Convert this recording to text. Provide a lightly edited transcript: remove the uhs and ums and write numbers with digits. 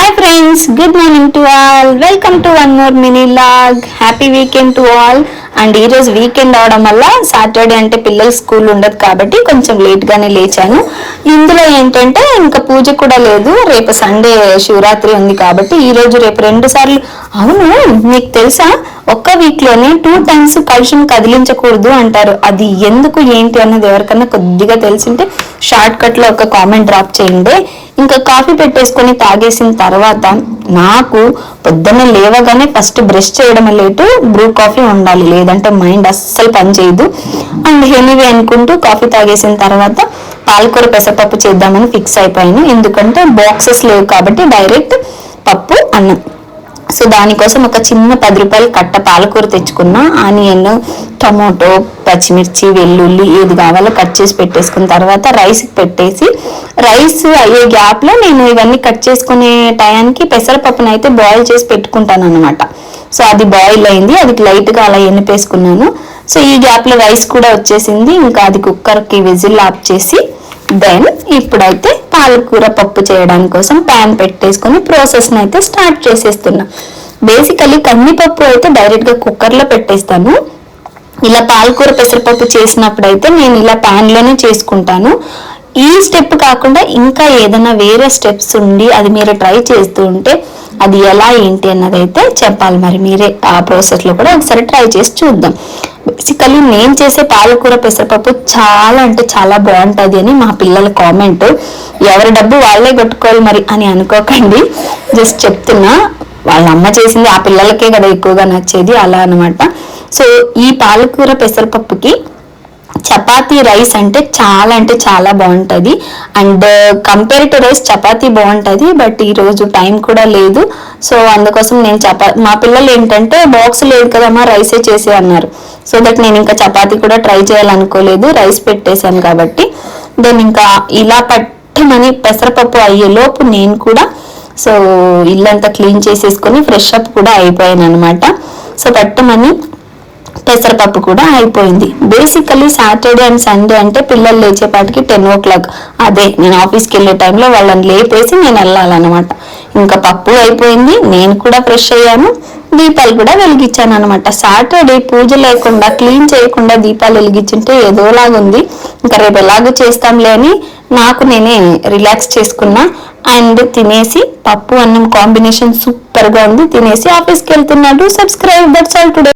Hi friends, good morning to all. Welcome to one more mini vlog. Happy weekend to all. And ఈరోజు weekend అవడం వల్ల Saturday అంటే పిల్లలు school ఉండదు కాబట్టి కొంచెం లేట్గానే లేచాను. ఇందులో ఏంటంటే ఇంకా పూజ కూడా లేదు, రేపు సండే శివరాత్రి ఉంది కాబట్టి ఈరోజు రేపు 2 సార్లు. అవును, మీకు తెలుసా ఒక్క వీక్లోనే 2 times కలుషం కదిలించకూడదు అంటారు. అది ఎందుకు ఏంటి అన్నది ఎవరికన్నా కొద్దిగా తెలిసింటే షార్ట్ కట్లో ఒక కామెంట్ డ్రాప్ చేయండి. ఇంకా కాఫీ పెట్టేసుకొని తాగేసిన తర్వాత నాకు పొద్దున్న లేవగానే ఫస్ట్ బ్రష్ చేయడం లేటు, బ్రూ కాఫీ ఉండాలి, లేదంటే మైండ్ అస్సలు పని చేయదు. అండ్ ఎనీవే అనుకుంటూ కాఫీ తాగేసిన తర్వాత పాలకూర పెసరపప్పు చేద్దామని ఫిక్స్ అయిపోయాను. ఎందుకంటే బాక్సెస్ లేవు కాబట్టి డైరెక్ట్ పప్పు అన్నం. సో దానికోసం ఒక చిన్న 10 రూపాయలు కట్ట పాలకూర తెచ్చుకున్నా. ఆనియన్, టొమాటో, పచ్చిమిర్చి, వెల్లుల్లి ఏది కావాలో కట్ చేసి పెట్టేసుకున్న తర్వాత రైస్ పెట్టేసి, రైస్ అయ్యే గ్యాప్లో నేను ఇవన్నీ కట్ చేసుకునే టయానికి పెసరపప్పును అయితే బాయిల్ చేసి పెట్టుకుంటాను అనమాట. సో అది బాయిల్ అయింది, అది లైట్గా అలా ఎనిపేసుకున్నాను. సో ఈ గ్యాప్లో రైస్ కూడా వచ్చేసింది. ఇంకా అది కుక్కర్కి విజిల్ ఆఫ్ చేసి దెన్ ఇప్పుడైతే పాలకూర పప్పు చేయడానికి కోసం ప్యాన్ పెట్టేసుకొని ప్రాసెస్ని అయితే స్టార్ట్ చేసేస్తున్నా. బేసికలీ కందిపప్పు అయితే డైరెక్ట్గా కుక్కర్లో పెట్టేస్తాను. ఇలా పాలకూర పెసరపప్పు చేసినప్పుడు అయితే నేను ఇలా ప్యాన్లోనే చేసుకుంటాను. ఈ స్టెప్ కాకుండా ఇంకా ఏదైనా వేరే స్టెప్స్ ఉండి అది మీరు ట్రై చేస్తూ ఉంటే అది ఎలా ఏంటి అన్నది అయితే చెప్పాలి. మరి మీరే ఆ ప్రాసెస్లో కూడా ఒకసారి ట్రై చేసి చూద్దాం. బేసికలీ నేను చేసే పాలకూర పెసరపప్పు చాలా అంటే చాలా బాగుంటుంది అని మా పిల్లల కామెంట్. ఎవరి డబ్బు వాళ్ళే కొట్టుకోవాలి మరి అని అనుకోకండి, జస్ట్ చెప్తున్నా. వాళ్ళ అమ్మ చేసింది ఆ పిల్లలకే కదా ఎక్కువగా నచ్చేది, అలా అనమాట. సో ఈ పాలకూర పెసరపప్పుకి చపాతీ రైస్ అంటే చాలా బాగుంటుంది. And compare to rice chapati బాగుంటుంది, బట్ ఈరోజు టైం కూడా లేదు. సో అందుకోసం నేను మా పిల్లలు ఏంటంటే బాక్స్ లేదు కదమ్మా రైసే చేసే అన్నారు. సో దట్ నేను ఇంకా చపాతీ కూడా ట్రై చేయాలనుకోలేదు, రైస్ పెట్టేశాను కాబట్టి. దెన్ ఇంకా ఇలా పట్టమని పెసరపప్పు అయ్యేలోపు నేను కూడా సో ఇల్లంతా క్లీన్ చేసేసుకొని ఫ్రెష్ అప్ కూడా అయిపోయాను అనమాట. సో పట్టమని పెసరపప్పు కూడా అయిపోయింది. బేసికలీ సాటర్డే అండ్ సండే అంటే పిల్లలు లేచేపాటికి 10 o'clock. అదే నేను ఆఫీస్కి వెళ్ళే టైంలో వాళ్ళని లేపేసి నేను వెళ్ళాలన్నమాట. ఇంకా పప్పు అయిపోయింది, నేను కూడా ఫ్రెష్ అయ్యాను, దీపాలు కూడా వెలిగించాను అనమాట. సాటర్డే పూజ లేకుండా క్లీన్ చేయకుండా దీపాలు వెలిగించుంటే ఏదోలాగుంది. ఇంకా రేపు ఎలాగో చేస్తాంలే అని నాకు నేనే రిలాక్స్ చేసుకున్నా. అండ్ తినేసి పప్పు అన్నం కాంబినేషన్ సూపర్గా ఉంది, తినేసి ఆఫీస్కి వెళ్తున్నాడు. Subscribe, that's all today.